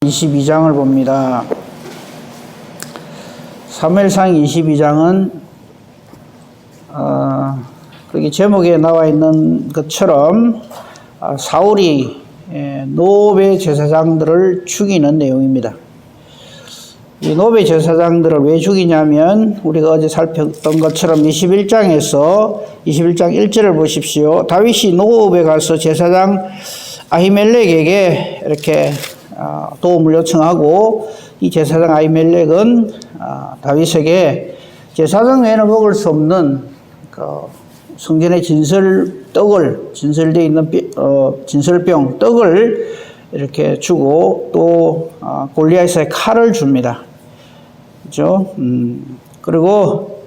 22장을 봅니다. 사무엘상 22장은 거기 제목에 나와 있는 것처럼 사울이 노베 제사장들을 죽이는 내용입니다. 이 노베 제사장들을 왜 죽이냐면 우리가 어제 살폈던 것처럼 21장에서 21장 1절을 보십시오. 다윗이 노베에 가서 제사장 아히멜렉에게 이렇게 도움을 요청하고, 이 제사장 아히멜렉은 다윗에게 제사장 외에는 먹을 수 없는 성전의 진설되어 있는 진설병 떡을 이렇게 주고, 또 골리앗의 칼을 줍니다. 그죠? 그리고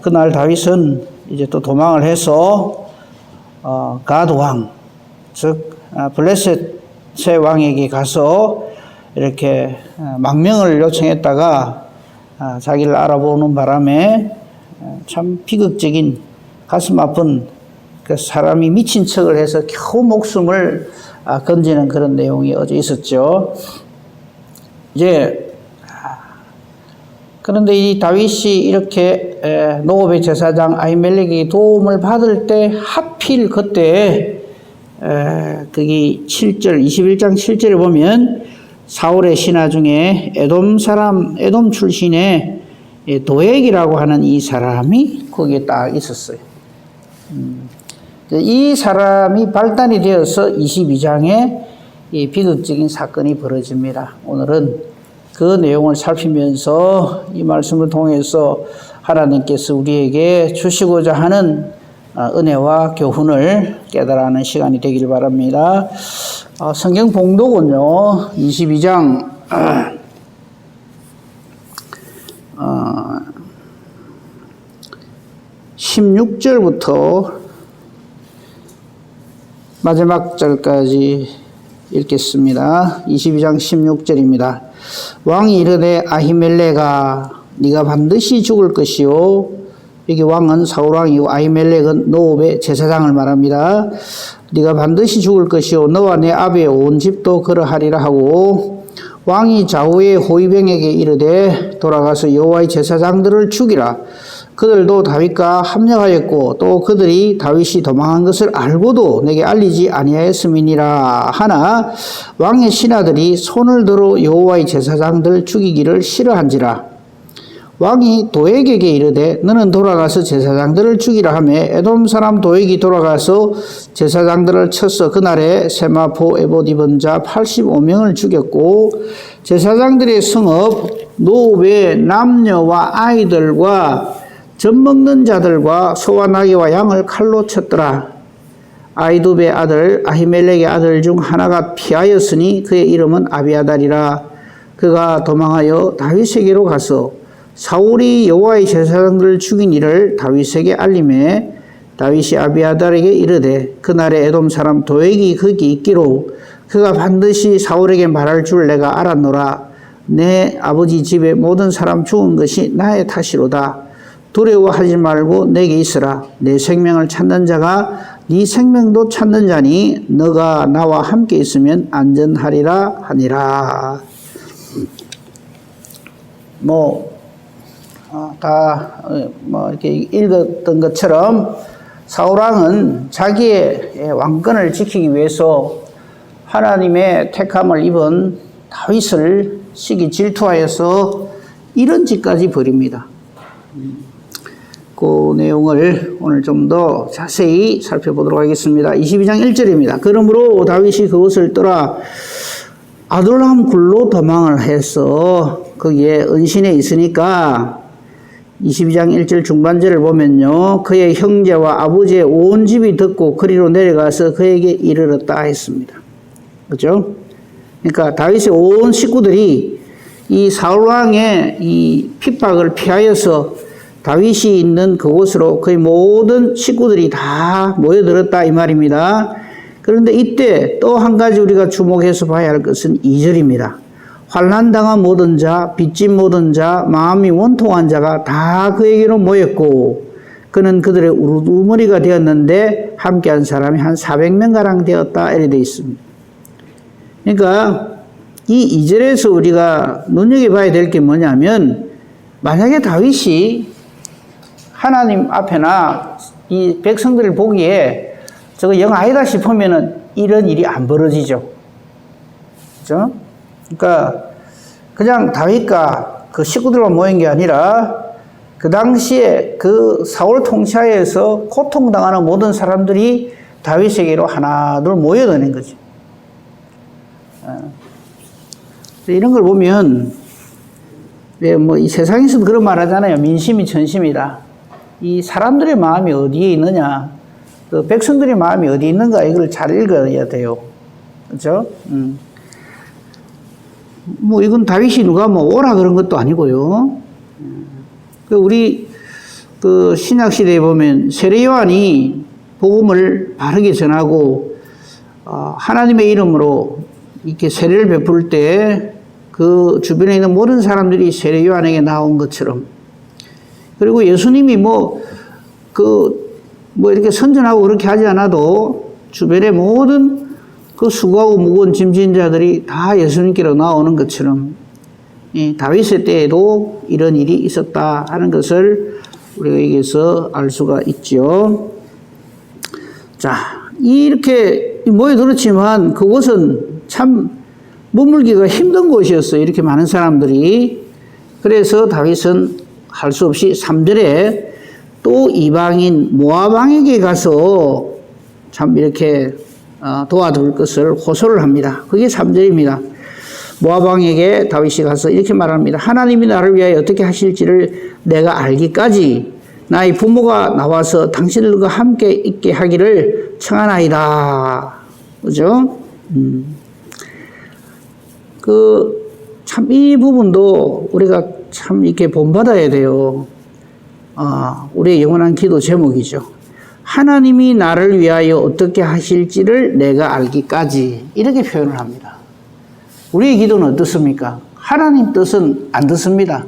그날 다윗은 이제 또 도망을 해서 갓 왕, 즉 블레셋의 왕에게 가서 이렇게 망명을 요청했다가 자기를 알아보는 바람에 참 비극적인, 가슴 아픈, 그 사람이 미친 척을 해서 겨우 목숨을 건지는 그런 내용이 어제 있었죠. 그런데 이 다윗이 이렇게 노베 제사장 아히멜렉에게 도움을 받을 때 하필 그때 거기 7절 21장 7절에 보면 사울의 신하 중에 에돔 출신의 도액이라고 하는 이 사람이 거기에 딱 있었어요. 이 사람이 발단이 되어서 22장에 이 비극적인 사건이 벌어집니다. 오늘은 그 내용을 살피면서 이 말씀을 통해서 하나님께서 우리에게 주시고자 하는 은혜와 교훈을 깨달아가는 시간이 되기를 바랍니다. 성경 봉독은요, 22장 16절부터 마지막 절까지 읽겠습니다. 22장 16절입니다. 왕이 이르되 아히멜렉아 네가 반드시 죽을 것이요. 여기 왕은 사울왕이고 아히멜렉은 노베 제사장을 말합니다. 네가 반드시 죽을 것이요 너와 내 아비의 온 집도 그러하리라 하고, 왕이 좌우의 호위병에게 이르되 돌아가서 여호와의 제사장들을 죽이라. 그들도 다윗과 합력하였고 또 그들이 다윗이 도망한 것을 알고도 내게 알리지 아니하였음이니라 하나, 왕의 신하들이 손을 들어 여호와의 제사장들 죽이기를 싫어한지라. 왕이 도액에게 이르되 너는 돌아가서 제사장들을 죽이라 하며 에돔 사람 도액이 돌아가서 제사장들을 쳐서 그날에 세마포 에봇 입은 자 85명을 죽였고, 제사장들의 성읍 노베 남녀와 아이들과 젖 먹는 자들과 소와 나귀와 양을 칼로 쳤더라. 아이두베의 아들 아히멜렉의 아들 중 하나가 피하였으니 그의 이름은 아비아달이라. 그가 도망하여 다윗에게로 가서 사울이 여호와의 제사장들을 죽인 일을 다윗에게 알림해 다윗이 아비아달에게 이르되 그날에 에돔 사람 도액이 거기 있기로 그가 반드시 사울에게 말할 줄 내가 알았노라. 내 아버지 집에 모든 사람 죽은 것이 나의 탓이로다. 두려워하지 말고 내게 있으라. 내 생명을 찾는 자가 네 생명도 찾는 자니 너가 나와 함께 있으면 안전하리라 하니라. 이렇게 읽었던 것처럼 사울왕은 자기의 왕권을 지키기 위해서 하나님의 택함을 입은 다윗을 시기 질투하여서 이런 짓까지 벌입니다. 그 내용을 오늘 좀 더 자세히 살펴보도록 하겠습니다. 22장 1절입니다. 그러므로 다윗이 그것을 떠나 아둘람 굴로 도망을 해서 거기에 은신에 있으니까 22장 1절 중반절을 보면요, 그의 형제와 아버지의 온 집이 듣고 그리로 내려가서 그에게 이르렀다 했습니다. 그렇죠? 그러니까 다윗의 온 식구들이 이 사울왕의 이 핍박을 피하여서 다윗이 있는 그곳으로 거의 모든 식구들이 다 모여들었다 이 말입니다. 그런데 이때 또 한 가지 우리가 주목해서 봐야 할 것은 2절입니다. 환난당한 모든 자, 빚진 모든 자, 마음이 원통한 자가 다 그에게로 모였고 그는 그들의 우두머리가 되었는데 함께한 사람이 한 400명가량 되었다 이렇게 되어 있습니다. 그러니까 이 2절에서 우리가 눈여겨봐야 될 게 뭐냐면, 만약에 다윗이 하나님 앞에나 이 백성들을 보기에 저거 영 아니다 싶으면은 이런 일이 안 벌어지죠. 그죠? 그러니까 그냥 다윗과 그 식구들만 모인 게 아니라 그 당시에 그 사울 통치하에서 고통당하는 모든 사람들이 다윗에게로 하나둘 모여드는 거죠. 이런 걸 보면, 뭐 이 세상에서도 그런 말 하잖아요. 민심이 천심이다. 이 사람들의 마음이 어디에 있느냐, 그 백성들의 마음이 어디 있는가, 이걸 잘 읽어야 돼요. 그죠? 뭐 이건 다윗이 누가 뭐 오라 그런 것도 아니고요. 우리 그 신약 시대에 보면 세례 요한이 복음을 바르게 전하고 하나님의 이름으로 이렇게 세례를 베풀 때 그 주변에 있는 모든 사람들이 세례 요한에게 나온 것처럼, 그리고 예수님이 뭐 이렇게 선전하고 그렇게 하지 않아도 주변의 모든 그 수고하고 무거운 짐진 자들이 다 예수님께로 나오는 것처럼, 다윗의 때에도 이런 일이 있었다 하는 것을 우리가 여기서 알 수가 있죠. 자, 이렇게 모여들었지만 그곳은 참 머물기가 힘든 곳이었어요. 이렇게 많은 사람들이. 그래서 다윗은 할 수 없이 3절에 또 이방인 모압 왕에게 가서 참 이렇게 도와줄 것을 호소를 합니다. 그게 3절입니다. 모압 왕에게 다윗이 가서 이렇게 말합니다. 하나님이 나를 위하여 어떻게 하실지를 내가 알기까지 나의 부모가 나와서 당신들과 함께 있게 하기를 청하나이다. 그죠? 참 이 부분도 우리가 참 이렇게 본받아야 돼요. 우리의 영원한 기도 제목이죠. 하나님이 나를 위하여 어떻게 하실지를 내가 알기까지, 이렇게 표현을 합니다. 우리의 기도는 어떻습니까? 하나님 뜻은 안 듣습니다.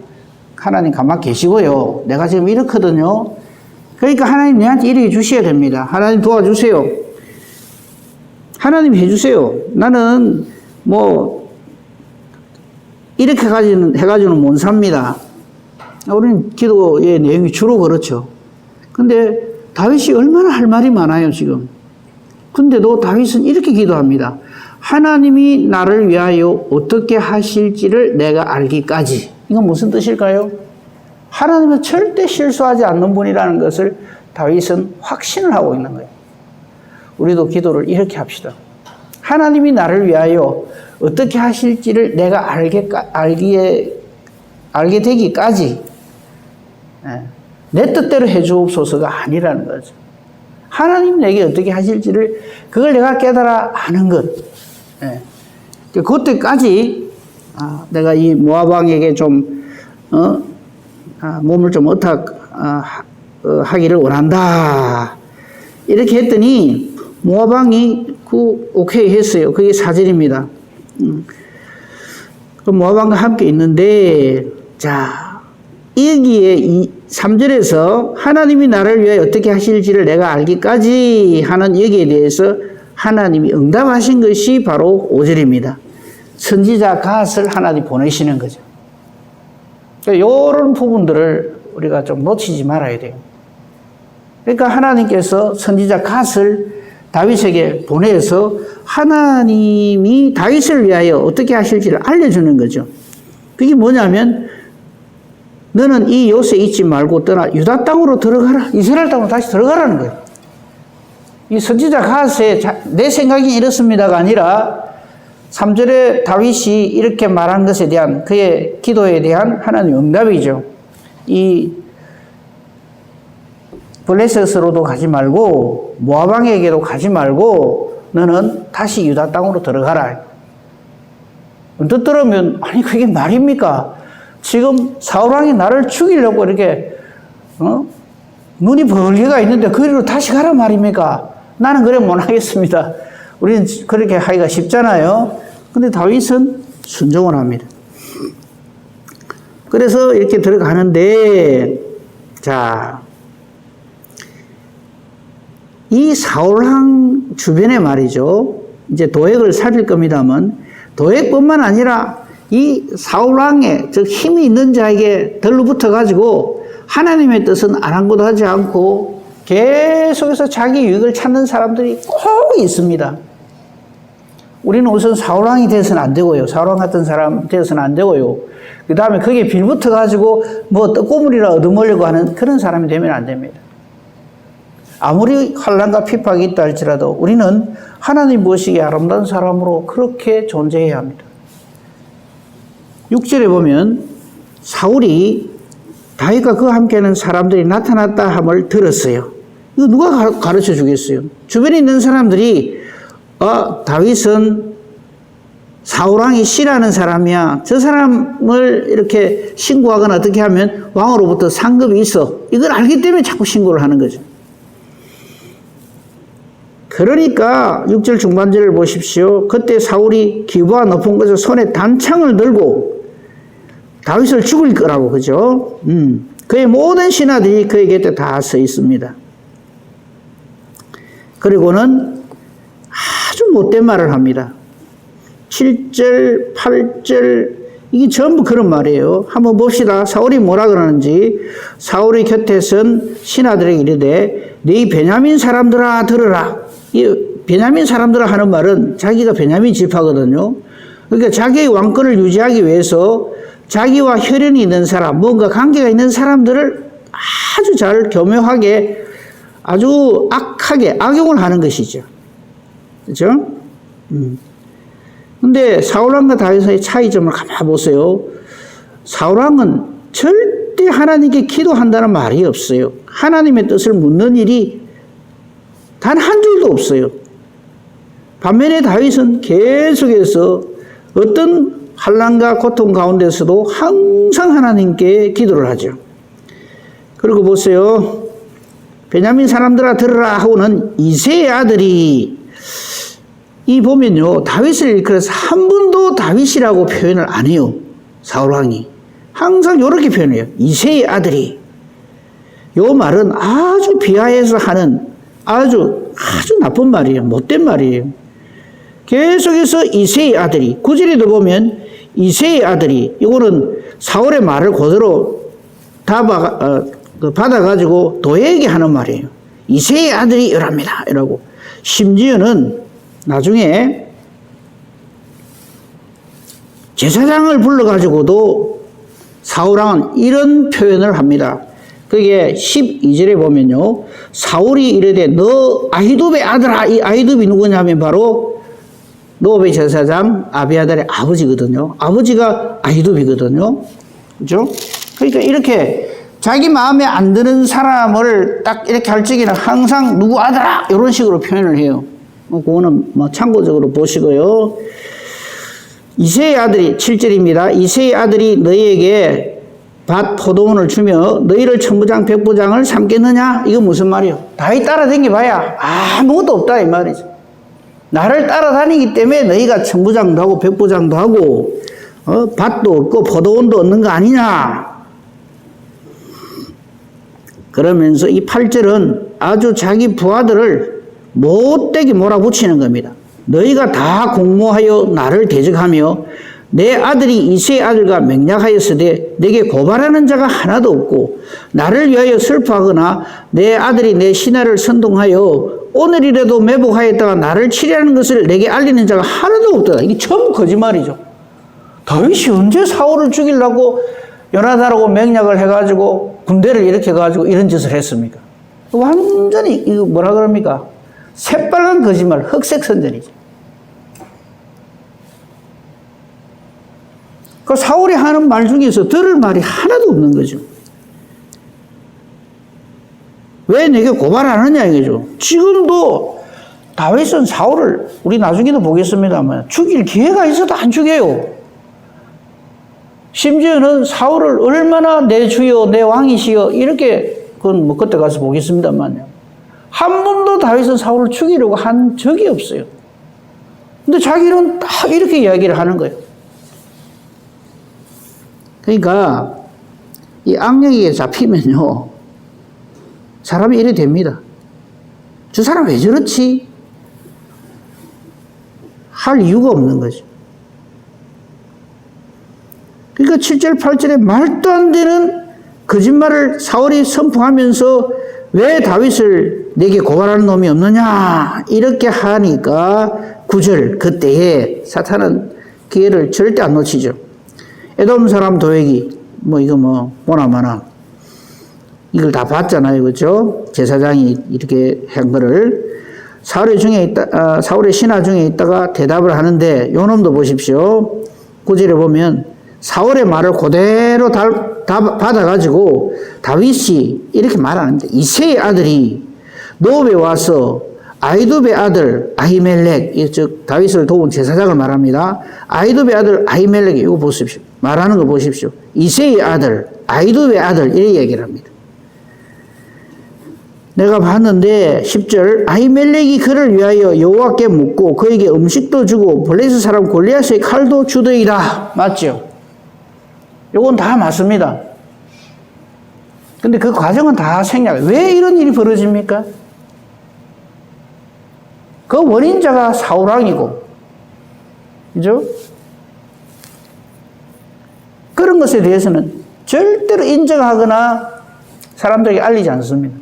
하나님 가만 계시고요. 내가 지금 이렇거든요. 그러니까 하나님 내한테 이렇게 주셔야 됩니다. 하나님 도와주세요. 하나님 해주세요. 나는 뭐 이렇게 해가지고는 못 삽니다. 우리는 기도의 내용이 주로 그렇죠. 근데 다윗이 얼마나 할 말이 많아요, 지금. 근데도 다윗은 이렇게 기도합니다. 하나님이 나를 위하여 어떻게 하실지를 내가 알기까지. 이건 무슨 뜻일까요? 하나님은 절대 실수하지 않는 분이라는 것을 다윗은 확신을 하고 있는 거예요. 우리도 기도를 이렇게 합시다. 하나님이 나를 위하여 어떻게 하실지를 내가 알게 되기까지 내 뜻대로 해주옵소서가 아니라는 거죠. 하나님 내게 어떻게 하실지를 그걸 내가 깨달아 아는 것. 그때까지 내가 이 모압 왕에게 좀 몸을 좀 하기를 원한다. 이렇게 했더니 모압 왕이 오케이 했어요. 그게 4절입니다. 그 모압 왕과 함께 있는데, 자, 여기에 3절에서 하나님이 나를 위해 어떻게 하실지를 내가 알기까지 하는 여기에 대해서 하나님이 응답하신 것이 바로 5절입니다. 선지자 갓을 하나님 보내시는 거죠. 그러니까 이런 부분들을 우리가 좀 놓치지 말아야 돼요. 그러니까 하나님께서 선지자 갓을 다윗에게 보내서 하나님이 다윗을 위하여 어떻게 하실지를 알려주는 거죠. 그게 뭐냐면, 너는 이 요새 있지 말고 떠나 유다 땅으로 들어가라. 이스라엘 땅으로 다시 들어가라는 거예요. 이 선지자 갓의 내 생각이 이렇습니다가 아니라 3절에 다윗이 이렇게 말한 것에 대한 그의 기도에 대한 하나님의 응답이죠. 이 블레셋으로도 가지 말고 모압 왕에게도 가지 말고 너는 다시 유다 땅으로 들어가라. 언뜻 들으면 아니 그게 말입니까? 지금 사울 왕이 나를 죽이려고 이렇게 문이 벌게가 있는데 그리로 다시 가라 말입니까? 나는 그래 못 하겠습니다. 우리는 그렇게 하기가 쉽잖아요. 근데 다윗은 순종을 합니다. 그래서 이렇게 들어가는데, 자, 이 사울왕 주변에 말이죠. 이제 도액을 살필 겁니다만, 도액뿐만 아니라 이 사울왕의 즉 힘이 있는 자에게 들러붙어 가지고 하나님의 뜻은 아랑곳 하지 않고 계속해서 자기 유익을 찾는 사람들이 꼭 있습니다. 우리는 우선 사울왕이 되어서는 안 되고요. 사울왕 같은 사람 되어서는 안 되고요. 그 다음에 거기에 빌붙어 가지고 뭐 떡고물이라 얻어먹으려고 하는 그런 사람이 되면 안 됩니다. 아무리 환난과 핍박이 있다 할지라도 우리는 하나님 보시기에 아름다운 사람으로 그렇게 존재해야 합니다. 6절에 보면 사울이 다윗과 그와 함께하는 사람들이 나타났다 함을 들었어요. 이거 누가 가르쳐 주겠어요? 주변에 있는 사람들이 다윗은 사울왕이 싫어하는 사람이야. 저 사람을 이렇게 신고하거나 어떻게 하면 왕으로부터 상급이 있어. 이걸 알기 때문에 자꾸 신고를 하는 거죠. 그러니까 6절 중반절을 보십시오. 그때 사울이 기부와 높은 곳에 손에 단창을 들고 다윗을 죽일 거라고, 그죠? 그의 모든 신하들이 그의 곁에 다 서 있습니다. 그리고는 아주 못된 말을 합니다. 7절, 8절, 이게 전부 그런 말이에요. 한번 봅시다. 사울이 뭐라 그러는지. 사울의 곁에 선 신하들에게 이르되 네 베냐민 사람들아 들으라. 이 베냐민 사람들아 하는 말은 자기가 베냐민 지파거든요. 그러니까 자기의 왕권을 유지하기 위해서 자기와 혈연이 있는 사람, 뭔가 관계가 있는 사람들을 아주 잘 교묘하게 아주 악하게 악용을 하는 것이죠. 그렇죠? 근데 사울왕과 다윗의 차이점을 가만 보세요. 사울왕은 절대 하나님께 기도한다는 말이 없어요. 하나님의 뜻을 묻는 일이 단 한 줄도 없어요. 반면에 다윗은 계속해서 어떤 환난과 고통 가운데서도 항상 하나님께 기도를 하죠. 그리고 보세요. 베냐민 사람들아 들으라 하고는 이새의 아들이 이 보면요. 다윗을 일컬어서 한 번도 다윗이라고 표현을 안 해요. 사울왕이. 항상 이렇게 표현해요. 이새의 아들이. 요 말은 아주 비하해서 하는 아주 나쁜 말이에요. 못된 말이에요. 계속해서 이새의 아들이. 9절에도 보면 이새의 아들이. 이거는 사울의 말을 그대로 받아가지고 도에게 하는 말이에요. 이새의 아들이 이랍니다. 이라고. 심지어는 나중에 제사장을 불러가지고도 사울왕은 이런 표현을 합니다. 그게 12절에 보면요. 사울이 이르되 너 아히두베의 아들아. 이 아히두베이 누구냐면 바로 노베 제사장 아비아달의 아버지거든요. 아버지가 아히두베이거든요. 그죠? 그러니까 이렇게 자기 마음에 안 드는 사람을 딱 이렇게 할 적에는 항상 누구 아들아 이런 식으로 표현을 해요. 그거는 참고적으로 보시고요. 이새의 아들이 7절입니다. 이새의 아들이 너희에게 밭 포도원을 주며 너희를 천부장 백부장을 삼겠느냐? 이거 무슨 말이에요? 다윗 따라다녀봐야 아무것도 없다 이 말이죠. 나를 따라다니기 때문에 너희가 천부장도 하고 백부장도 하고 밭도 없고 포도원도 얻는 거 아니냐? 그러면서 이 8절은 아주 자기 부하들을 못되게 몰아붙이는 겁니다. 너희가 다 공모하여 나를 대적하며 내 아들이 이새의 아들과 맹약하였으되 내게 고발하는 자가 하나도 없고 나를 위하여 슬퍼하거나 내 아들이 내 신하를 선동하여 오늘이라도 매복하였다가 나를 치려는 것을 내게 알리는 자가 하나도 없다. 이게 전부 거짓말이죠. 다윗이 언제 사울을 죽이려고 요나단하고 맹약을 해가지고 군대를 일으켜가지고 이런 짓을 했습니까? 완전히 이거 뭐라 그럽니까? 새빨간 거짓말, 흑색 선전이죠. 그 사울이 하는 말 중에서 들을 말이 하나도 없는 거죠. 왜 내게 고발하느냐 이거죠. 지금도 다윗은 사울을 우리 나중에도 보겠습니다만 죽일 기회가 있어도 안 죽여요. 심지어는 사울을 얼마나 내 주여 내 왕이시여 이렇게 그건 뭐 그때 가서 보겠습니다만요. 한 번도 다윗은 사울을 죽이려고 한 적이 없어요. 근데 자기는 다 이렇게 이야기를 하는 거예요. 그러니까 이 악령에게 잡히면요 사람이 이래 됩니다. 저 사람 왜 저렇지? 할 이유가 없는 거죠. 그러니까 7절, 8절에 말도 안 되는 거짓말을 사울이 선포하면서 왜 다윗을 내게 고발하는 놈이 없느냐 이렇게 하니까 9절 그때에 사탄은 기회를 절대 안 놓치죠. 에돔 사람 도액이 이거 보나마나 이걸 다 봤잖아요, 그렇죠? 제사장이 이렇게 한 거를 사울의 신하 중에 있다가 대답을 하는데 요 놈도 보십시오. 9절에 보면 사울의 말을 그대로 받아가지고 다윗이 이렇게 말하는데 이새의 아들이 노베 와서 아히두베 아들 아히멜렉, 즉 다윗을 도운 제사장을 말합니다. 아히두베 아들 아히멜렉 이거 보십시오. 말하는 거 보십시오. 이새의 아들 아히두베 아들 이렇게 얘기를 합니다. 내가 봤는데 10절 아히멜렉이 그를 위하여 여호와께 묻고 그에게 음식도 주고 블레셋 사람 골리앗의 칼도 주더이다. 맞죠? 요건 다 맞습니다. 근데 그 과정은 다 생략. 왜 이런 일이 벌어집니까? 그 원인자가 사울왕이고, 그죠? 그런 것에 대해서는 절대로 인정하거나 사람들에게 알리지 않습니다.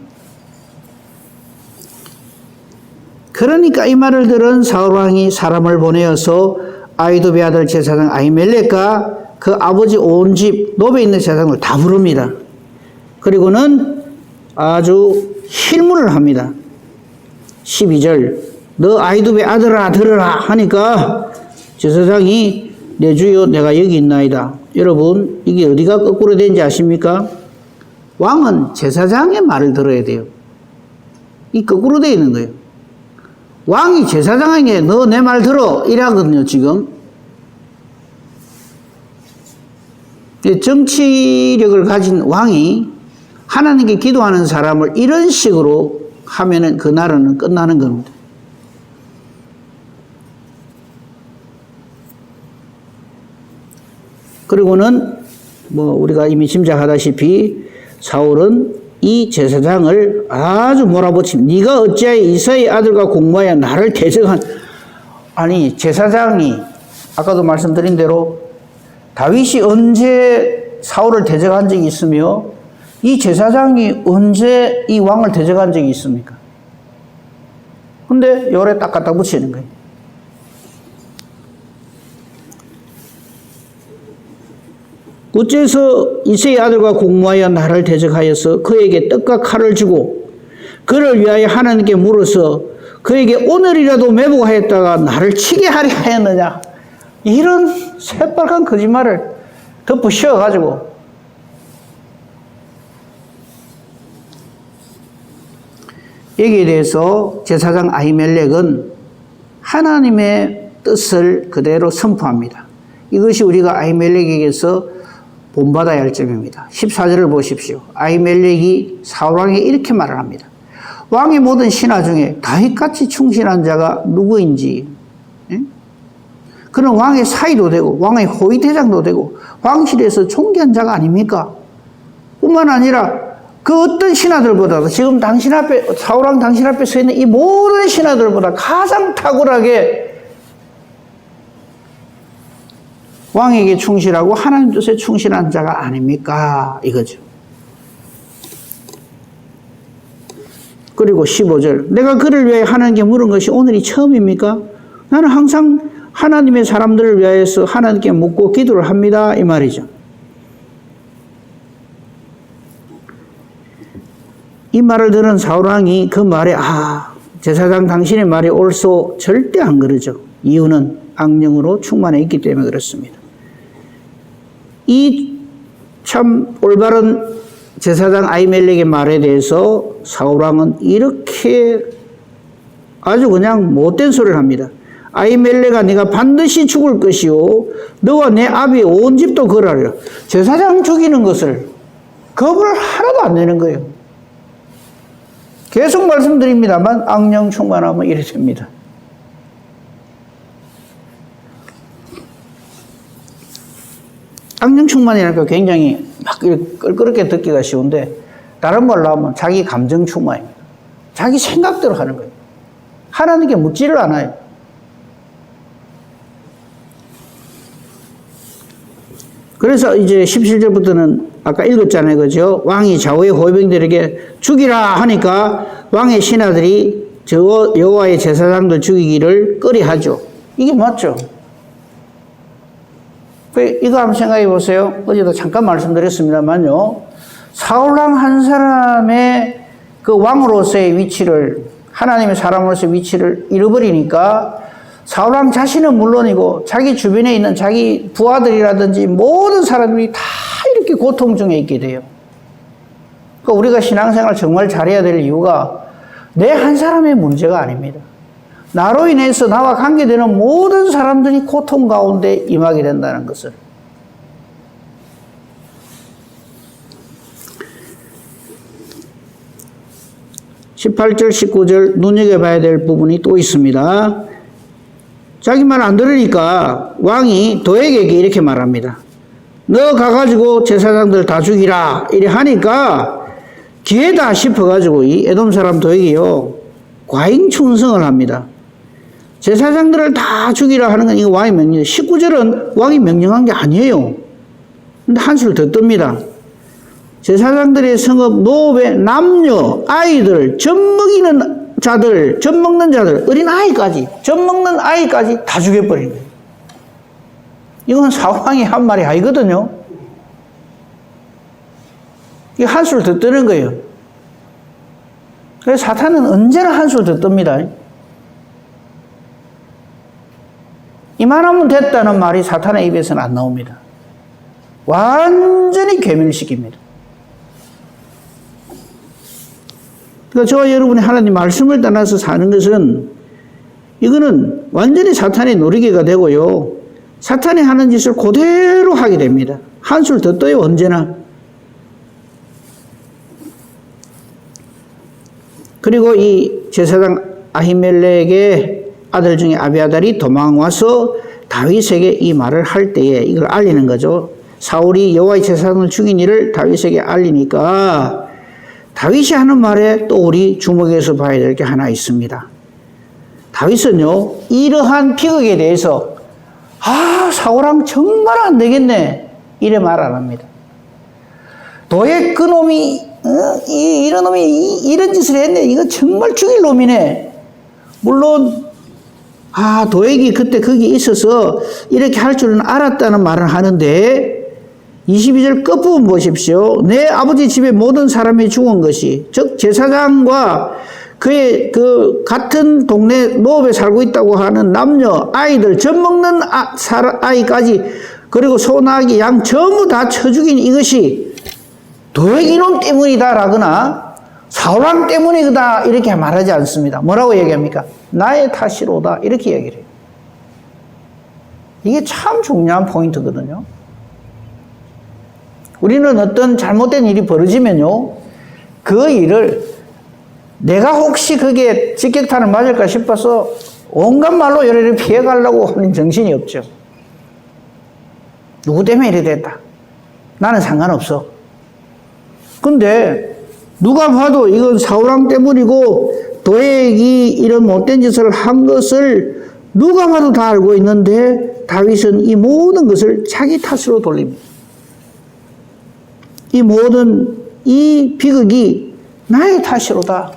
그러니까 이 말을 들은 사울왕이 사람을 보내어서 아히두베 아들 제사장 아히멜렉과 그 아버지 온 집 노베 있는 제사장을 다 부릅니다. 그리고는 아주 실문을 합니다. 12절 너 아히두베 아들아 들으라 하니까 제사장이 내 주여 내가 여기 있나이다. 여러분 이게 어디가 거꾸로 된지 아십니까? 왕은 제사장의 말을 들어야 돼요. 이 거꾸로 되어 있는 거예요. 왕이 제사장에게 너 내 말 들어 이러거든요. 지금 정치력을 가진 왕이 하나님께 기도하는 사람을 이런 식으로 하면은 그 나라는 끝나는 겁니다. 그리고는 우리가 이미 짐작하다시피 사울은 이 제사장을 아주 몰아붙임. 네가 어찌하여 이사의 아들과 공모하여 나를 대적한. 아니 제사장이 아까도 말씀드린 대로 다윗이 언제 사울을 대적한 적이 있으며 이 제사장이 언제 이 왕을 대적한 적이 있습니까? 근데 요래 딱 갖다 붙이는 거예요. 어째서 이새의 아들과 공모하여 나를 대적하여서 그에게 떡과 칼을 주고 그를 위하여 하나님께 물어서 그에게 오늘이라도 매복하였다가 나를 치게 하려 하였느냐. 이런 새빨간 거짓말을 덮어 씌워가지고 여기에 대해서 제사장 아히멜렉은 하나님의 뜻을 그대로 선포합니다. 이것이 우리가 아히멜렉에게서 본받아야 할 점입니다. 14절을 보십시오. 아히멜렉이 사울왕에게 이렇게 말을 합니다. 왕의 모든 신하 중에 다윗같이 충실한 자가 누구인지, 그는 왕의 사이도 되고 왕의 호위대장도 되고 왕실에서 총기한 자가 아닙니까? 뿐만 아니라 그 어떤 신하들보다도 지금 당신 앞에 사울왕 당신 앞에 서 있는 이 모든 신하들보다 가장 탁월하게 왕에게 충실하고 하나님 뜻에 충실한 자가 아닙니까? 이거죠. 그리고 15절 내가 그를 위하여 하나님께 물은 것이 오늘이 처음입니까? 나는 항상 하나님의 사람들을 위하여서 하나님께 묻고 기도를 합니다. 이 말이죠. 이 말을 들은 사울왕이 그 말에 제사장 당신의 말이 옳소 절대 안 그러죠. 이유는 악령으로 충만해 있기 때문에 그렇습니다. 이 참 올바른 제사장 아히멜렉의 말에 대해서 사울왕은 이렇게 아주 그냥 못된 소리를 합니다. 아히멜렉아 네가 반드시 죽을 것이요 너와 내 아비의 온 집도 그러하리라. 제사장 죽이는 것을 겁을 하나도 안 내는 거예요. 계속 말씀드립니다만 악령 충만하면 이래 됩니다. 악령 충만이라니까 굉장히 막 껄끄럽게 듣기가 쉬운데 다른 말로 하면 자기 감정 충만입니다. 자기 생각대로 하는 거예요. 하나님께 묻지를 않아요. 그래서 이제 17절부터는 아까 읽었잖아요. 그죠? 왕이 좌우의 호위병들에게 죽이라 하니까 왕의 신하들이 저 여호와의 제사장들 죽이기를 꺼리하죠. 이게 맞죠? 이거 한번 생각해 보세요. 어제도 잠깐 말씀드렸습니다만요. 사울왕 한 사람의 그 왕으로서의 위치를, 하나님의 사람으로서의 위치를 잃어버리니까 사울왕 자신은 물론이고 자기 주변에 있는 자기 부하들이라든지 모든 사람들이 다 이렇게 고통 중에 있게 돼요. 그러니까 우리가 신앙생활 정말 잘해야 될 이유가 내 한 사람의 문제가 아닙니다. 나로 인해서 나와 관계되는 모든 사람들이 고통 가운데 임하게 된다는 것을. (18절) (19절) 눈여겨봐야 될 부분이 또 있습니다. 자기 말 안 들으니까 왕이 도액에게 이렇게 말합니다. 너 가가지고 제사장들 다 죽이라 이래 하니까 기회다 싶어가지고 이 에돔 사람 도액이요 과잉충성을 합니다. 제사장들을 다 죽이라 하는 건 이거 왕의 명령. 19절은 왕이 명령한 게 아니에요. 근데 한술 더 뜹니다. 제사장들의 성읍 노업의 남녀 아이들 젖먹이는 자들, 젖먹는 자들, 어린 아이까지, 젖먹는 아이까지 다 죽여버린 거예요. 이건 사왕이 한 말이 아니거든요. 이게 한술 더 뜨는 거예요. 그래서 사탄은 언제나 한술 더 뜹니다. 이만하면 됐다는 말이 사탄의 입에서는 안 나옵니다. 완전히 괴멸시킵니다. 그러니까 저와 여러분이 하나님 말씀을 떠나서 사는 것은 이거는 완전히 사탄의 노리개가 되고요. 사탄이 하는 짓을 그대로 하게 됩니다. 한술 더 떠요, 언제나. 그리고 이 제사장 아히멜렉의 아들 중에 아비아달이 도망와서 다윗에게 이 말을 할 때에 이걸 알리는 거죠. 사울이 여호와의 제사장을 죽인 일을 다윗에게 알리니까 다윗이 하는 말에 또 우리 주목해서 봐야 될 게 하나 있습니다. 다윗은요, 이러한 비극에 대해서 사울왕 정말 안 되겠네 이래 말 안 합니다. 도액 그놈이 이런 놈이 이런 짓을 했네. 이거 정말 죽일 놈이네. 물론 도액이 그때 거기 있어서 이렇게 할 줄은 알았다는 말을 하는데 22절 끝부분 보십시오. 내 아버지 집의 모든 사람이 죽은 것이, 즉 제사장과 그의 그 같은 동네 노업에 살고 있다고 하는 남녀 아이들, 젖먹는 아이까지, 그리고 소나기 양 전부 다 쳐 죽인 이것이 도액 이놈 때문이다라거나 사울왕 때문이다 이렇게 말하지 않습니다. 뭐라고 얘기합니까? 나의 탓이로다 이렇게 얘기를 해요. 이게 참 중요한 포인트거든요. 우리는 어떤 잘못된 일이 벌어지면요, 그 일을 내가 혹시 그게 직격탄을 맞을까 싶어서 온갖 말로 요리를 피해가려고 하는 정신이 없죠. 누구 때문에 이래 됐다. 나는 상관없어. 근데 누가 봐도 이건 사울왕 때문이고 도액이 이런 못된 짓을 한 것을 누가 봐도 다 알고 있는데 다윗은 이 모든 것을 자기 탓으로 돌립니다. 이 모든 이 비극이 나의 탓이로다.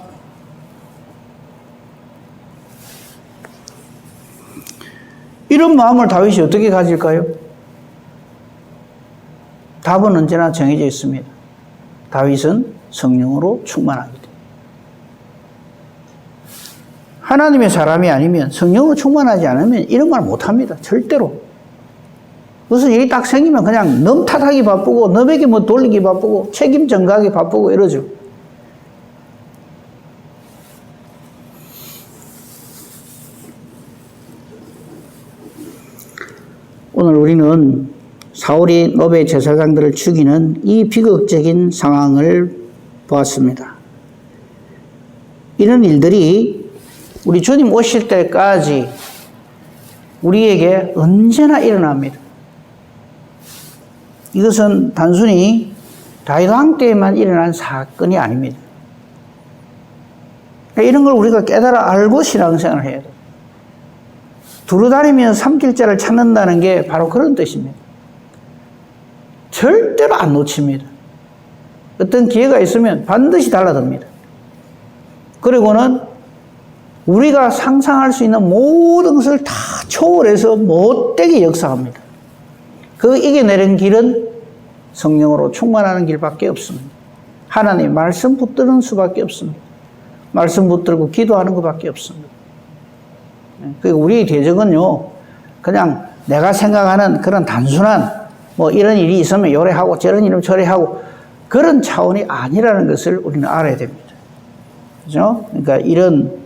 이런 마음을 다윗이 어떻게 가질까요? 답은 언제나 정해져 있습니다. 다윗은 성령으로 충만하게 됩니다. 하나님의 사람이 아니면, 성령으로 충만하지 않으면 이런 말 못합니다. 절대로. 무슨 일이 딱 생기면 그냥 놈 탓하기 바쁘고 남에게 뭐 돌리기 바쁘고 책임 전가하기 바쁘고 이러죠. 오늘 우리는 사울이 노베 제사장들을 죽이는 이 비극적인 상황을 보았습니다. 이런 일들이 우리 주님 오실 때까지 우리에게 언제나 일어납니다. 이것은 단순히 다윗 왕 때에만 일어난 사건이 아닙니다. 이런 걸 우리가 깨달아 알고 신앙생활을 해야 돼요. 두루다니며 삼킬자를 찾는다는 게 바로 그런 뜻입니다. 절대로 안 놓칩니다. 어떤 기회가 있으면 반드시 달라듭니다. 그리고는 우리가 상상할 수 있는 모든 것을 다 초월해서 못되게 역사합니다. 그 이겨내는 길은 성령으로 충만하는 길밖에 없습니다. 하나님 말씀 붙드는 수밖에 없습니다. 말씀 붙들고 기도하는 것밖에 없습니다. 그리고 우리의 대적은요, 그냥 내가 생각하는 그런 단순한 뭐 이런 일이 있으면 요래하고 저런 일은 저래하고 그런 차원이 아니라는 것을 우리는 알아야 됩니다. 그죠? 그러니까 이런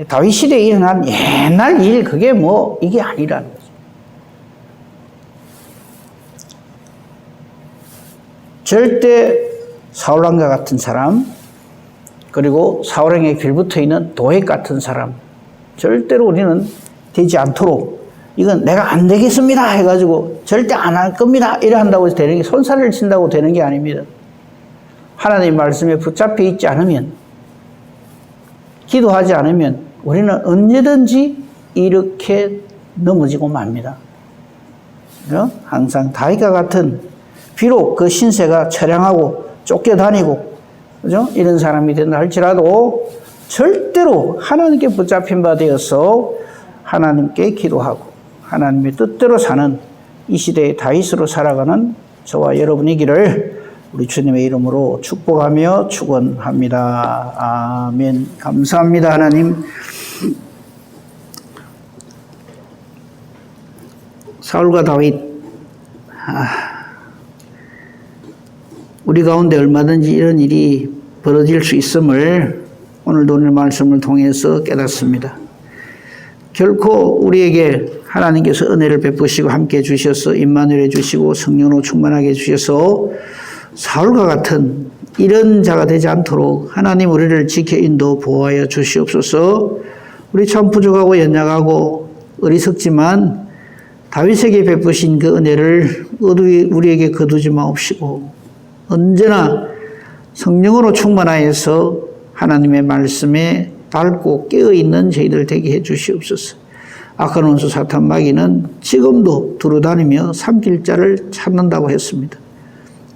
다윗 시대에 일어난 옛날 일, 그게 뭐 이게 아니라는 거죠. 절대 사울왕과 같은 사람, 그리고 사울왕의 길붙어 있는 도액 같은 사람, 절대로 우리는 되지 않도록, 이건 내가 안 되겠습니다 해가지고 절대 안 할 겁니다 이래 한다고 해서 되는 게, 손살을 친다고 되는 게 아닙니다. 하나님 말씀에 붙잡혀 있지 않으면, 기도하지 않으면 우리는 언제든지 이렇게 넘어지고 맙니다. 항상 다윗과 같은, 비록 그 신세가 처량하고 쫓겨다니고 그죠? 이런 사람이 된다 할지라도 절대로 하나님께 붙잡힌 바 되어서 하나님께 기도하고 하나님의 뜻대로 사는 이 시대의 다윗으로 살아가는 저와 여러분이기를 우리 주님의 이름으로 축복하며 축원합니다. 아멘. 감사합니다, 하나님. 사울과 다윗, 우리 가운데 얼마든지 이런 일이 벌어질 수 있음을 오늘도 오늘 말씀을 통해서 깨닫습니다. 결코 우리에게 하나님께서 은혜를 베푸시고 함께 해주셔서 임마누엘 해주시고 성령으로 충만하게 해주셔서 사울과 같은 이런 자가 되지 않도록 하나님 우리를 지켜 인도 보호하여 주시옵소서. 우리 참 부족하고 연약하고 어리석지만 다윗에게 베푸신 그 은혜를 우리에게 거두지 마옵시고 언제나 성령으로 충만하여서 하나님의 말씀에 닳고 깨어있는 저희들 되게 해 주시옵소서. 악한 원수 사탄 마귀는 지금도 두루다니며 삼킬 자를 찾는다고 했습니다.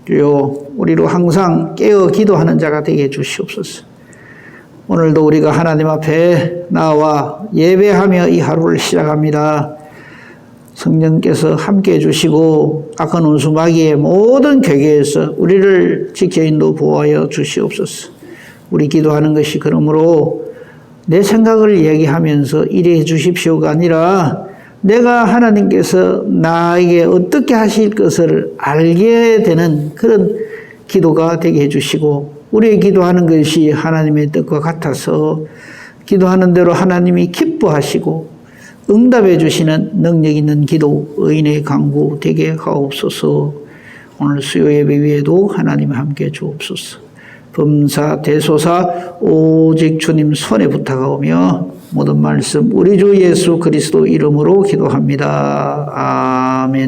주여, 우리로 항상 깨어 기도하는 자가 되게 해 주시옵소서. 오늘도 우리가 하나님 앞에 나와 예배하며 이 하루를 시작합니다. 성령께서 함께 해주시고 악한 원수 마귀의 모든 괴계에서 우리를 지켜 인도 보호하여 주시옵소서. 우리 기도하는 것이 그러므로 내 생각을 얘기하면서 이래 주십시오가 아니라 내가 하나님께서 나에게 어떻게 하실 것을 알게 되는 그런 기도가 되게 해주시고 우리의 기도하는 것이 하나님의 뜻과 같아서 기도하는 대로 하나님이 기뻐하시고 응답해 주시는 능력 있는 기도, 의인의 강구 되게 하옵소서. 오늘 수요 예배 위에도 하나님 함께 주옵소서. 범사 대소사 오직 주님 손에 부탁하오며 모든 말씀 우리 주 예수 그리스도 이름으로 기도합니다. 아멘.